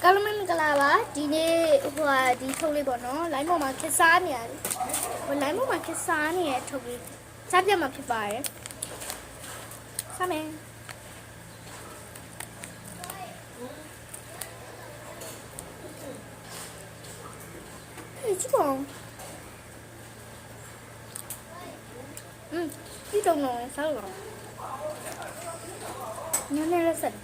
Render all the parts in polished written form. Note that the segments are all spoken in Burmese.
ကာလမင်္ဂလာပါဒီနေ့ဟိုဒီထုတ်လေးပေါ့နော်လိုင်းပေါ်မှာခက်စားနေရတယ်ဟိုလိုင်းပေါ်မှာခက်စားနေတဲ့ထုတ်လေးစားပြတ်မှာဖြစ်ပါတယ်စားမယ်ဟေးချစ်ကောင်ဒီတော့နော်စားတော့ညနေလက်ဆက်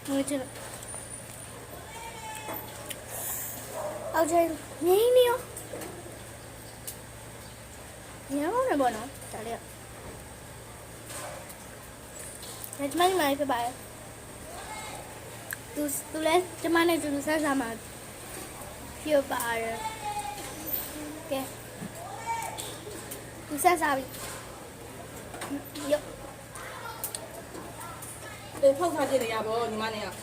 ငွေချစ်အော်ကျင်းနေနေရောညောင်းနေဘောနော်ဒါလေးလက်မင်းမိုင်းပြပါသူလဲကျမနဲ့သူဆက်စားမှာပြပါတယ်ကဲသူဆက်စားပြီယောဖောက်ထားကြည့်နေရပါညီမနဲ့ကဘယ်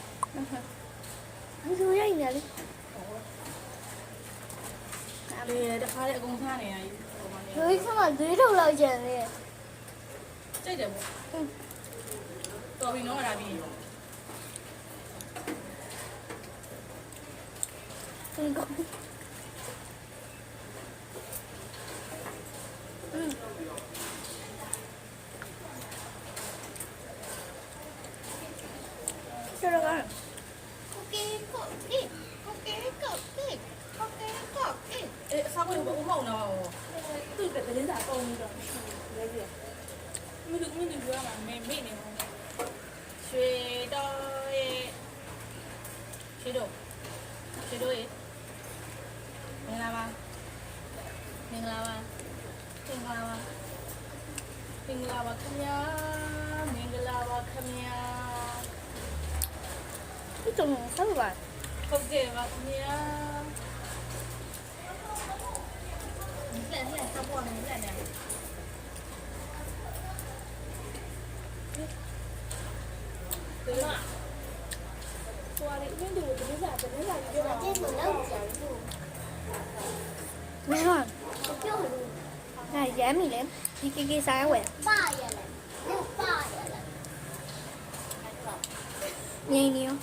လိုရိုက်နေလဲလေတခါလေအကုန်ထားနေရကြီးဟိုမှာနေဒီကမှ3ထုတ်လောက်ကျန်နေကြိုက်တယ်ပေါ့တော်ပြီနော်အဲ့ဒါပြီးရောဒီကောဆက်ရအောင်အေးအစားကိုဘုံမောင်းတော့သူ့ကတည်းကပုံနေတော့လဲပြမင်းတို့ပြောမှာမေမေနေမှာရွှေတော်ရဲ့ရွှေတော်ရဲ့မင်္ဂလာပါခင်ဗျာမင်္ဂလာပါခင်ဗျာဒီတော့ဆက်ပါဟုတ်ကဲ့ပါခင်ဗျာလက်စပေါ်နေလက်နေ对嘛？说的，印度这边啥？这边啥？这边没有那盐米嘞ဒီကေကေဆိုင်ဝယ်ငိမ့်နေရော